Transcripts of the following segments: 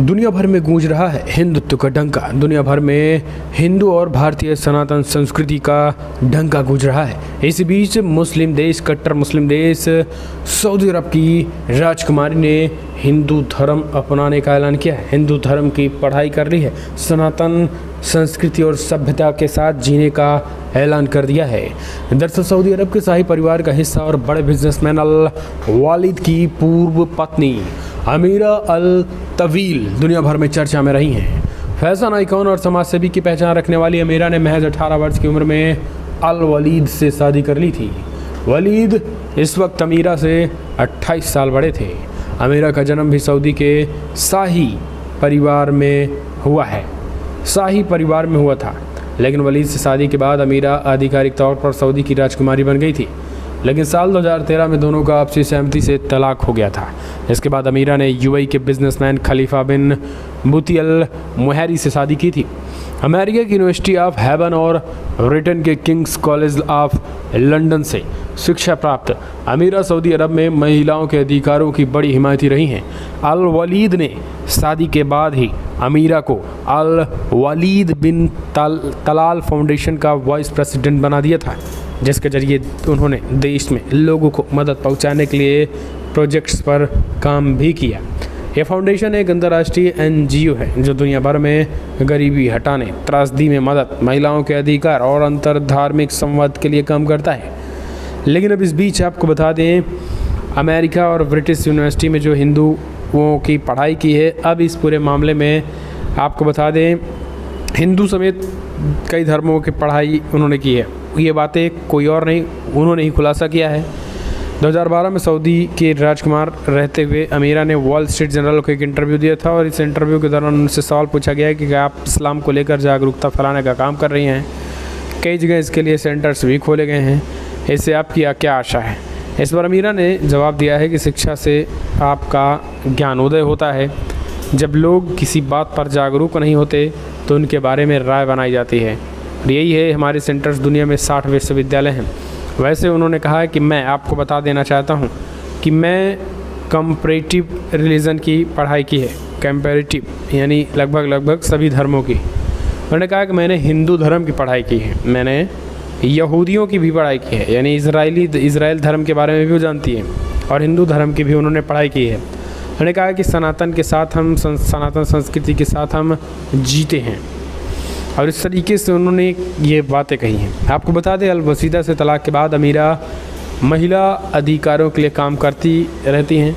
दुनिया भर में गूंज रहा है हिंदुत्व का डंका। दुनिया भर में हिंदू और भारतीय सनातन संस्कृति का डंका गूंज रहा है। इसी बीच मुस्लिम देश, कट्टर मुस्लिम देश सऊदी अरब की राजकुमारी ने हिंदू धर्म अपनाने का ऐलान किया है। हिंदू धर्म की पढ़ाई कर ली है, सनातन संस्कृति और सभ्यता के साथ जीने का ऐलान कर दिया है। दरअसल सऊदी अरब के शाही परिवार का हिस्सा और बड़े बिजनेसमैन अल वालिद की पूर्व पत्नी अमीरा अल तवील दुनिया भर में चर्चा में रही हैं। फैशन आइकॉन और समाजसेवी की पहचान रखने वाली अमीरा ने महज 18 वर्ष की उम्र में अल वलीद से शादी कर ली थी। वलीद इस वक्त अमीरा से 28 साल बड़े थे। अमीरा का जन्म भी सऊदी के शाही परिवार में हुआ था, लेकिन वलीद से शादी के बाद अमीरा आधिकारिक तौर पर सऊदी की राजकुमारी बन गई थी। लेकिन साल 2013 में दोनों का आपसी सहमति से तलाक हो गया था। इसके बाद अमीरा ने यूएई के बिजनेसमैन खलीफा बिन बुती अल मुहैरी से शादी की थी। अमेरिका की यूनिवर्सिटी ऑफ हेवन और ब्रिटेन के किंग्स कॉलेज ऑफ लंदन से शिक्षा प्राप्त अमीरा सऊदी अरब में महिलाओं के अधिकारों की बड़ी हिमायती रही हैं। अल वलीद ने शादी के बाद ही अमीरा को अल वलीद बिन तलाल फाउंडेशन का वाइस प्रेसिडेंट बना दिया था, जिसके जरिए उन्होंने देश में लोगों को मदद पहुंचाने के लिए प्रोजेक्ट्स पर काम भी किया। यह फाउंडेशन एक अंतर्राष्ट्रीय एनजीओ है जो दुनिया भर में गरीबी हटाने, त्रासदी में मदद, महिलाओं के अधिकार और अंतर धार्मिक संवाद के लिए काम करता है। लेकिन अब इस बीच आपको बता दें, अमेरिका और ब्रिटिश यूनिवर्सिटी में जो हिंदुओं की पढ़ाई की है, अब इस पूरे मामले में आपको बता दें हिंदू समेत कई धर्मों की पढ़ाई उन्होंने की है। ये बातें कोई और नहीं, उन्होंने ही खुलासा किया है। 2012 में सऊदी के राजकुमार रहते हुए अमीरा ने वॉल स्ट्रीट जर्नल को एक इंटरव्यू दिया था और इस इंटरव्यू के दौरान उनसे सवाल पूछा गया कि आप इस्लाम को लेकर जागरूकता फैलाने का काम कर रही हैं। कई जगह इसके लिए सेंटर्स भी खोले गए हैं, इससे आपकी क्या आशा है? इस पर अमीरा ने जवाब दिया है कि शिक्षा से आपका ज्ञानोदय होता है। जब लोग किसी बात पर जागरूक नहीं होते तो उनके बारे में राय बनाई जाती है। और यही है, हमारे सेंटर्स दुनिया में 60 विश्वविद्यालय हैं। वैसे उन्होंने कहा है कि मैं आपको बता देना चाहता हूँ कि मैं कंपैरेटिव रिलीजन की पढ़ाई की है। कंपैरेटिव यानी लगभग सभी धर्मों की। उन्होंने कहा कि मैंने हिंदू धर्म की पढ़ाई की है, मैंने यहूदियों की भी पढ़ाई की है, यानी इज़राइल धर्म के बारे में भी वो जानती है, और हिंदू धर्म की भी उन्होंने पढ़ाई की है। उन्होंने कहा कि सनातन संस्कृति के साथ हम जीते हैं, और इस तरीके से उन्होंने ये बातें कही हैं। आपको बता दें, अल वसीदा से तलाक के बाद अमीरा महिला अधिकारों के लिए काम करती रहती हैं।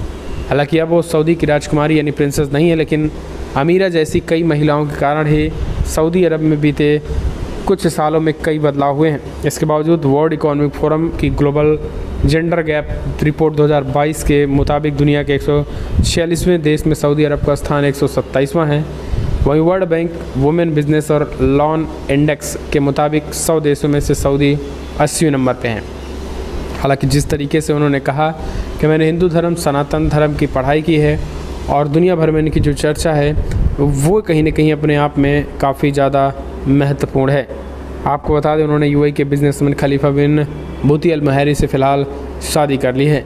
हालांकि अब वो सऊदी की राजकुमारी यानी प्रिंसेस नहीं है, लेकिन अमीरा जैसी कई महिलाओं के कारण ही सऊदी अरब में बीते कुछ सालों में कई बदलाव हुए हैं। इसके बावजूद वर्ल्ड इकोनॉमिक फोरम की ग्लोबल जेंडर गैप रिपोर्ट 2022 के मुताबिक दुनिया के 146वें देश में सऊदी अरब का स्थान 127वां है। वहीं वर्ल्ड बैंक वुमेन बिजनेस और लॉन इंडेक्स के मुताबिक 100 देशों में से सऊदी 80वें नंबर पे हैं। हालांकि जिस तरीके से उन्होंने कहा कि मैंने हिंदू धर्म, सनातन धर्म की पढ़ाई की है और दुनिया भर में इनकी जो चर्चा है वो कहीं ना कहीं अपने आप में काफ़ी ज़्यादा महत्वपूर्ण है। आपको बता दें, उन्होंने यूएई के बिजनेसमैन खलीफा बिन बुती अल मुहैरी से फ़िलहाल शादी कर ली है,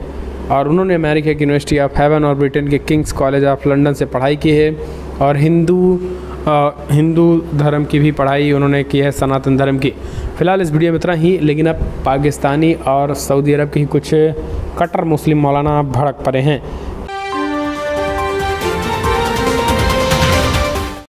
और उन्होंने अमेरिका की यूनिवर्सिटी ऑफ हेवन और ब्रिटेन के किंग्स कॉलेज ऑफ लंदन से पढ़ाई की है, और हिंदू धर्म की भी पढ़ाई उन्होंने की है, सनातन धर्म की। फ़िलहाल इस वीडियो में इतना ही, लेकिन अब पाकिस्तानी और सऊदी अरब के ही कुछ कट्टर मुस्लिम मौलाना भड़क पड़े हैं।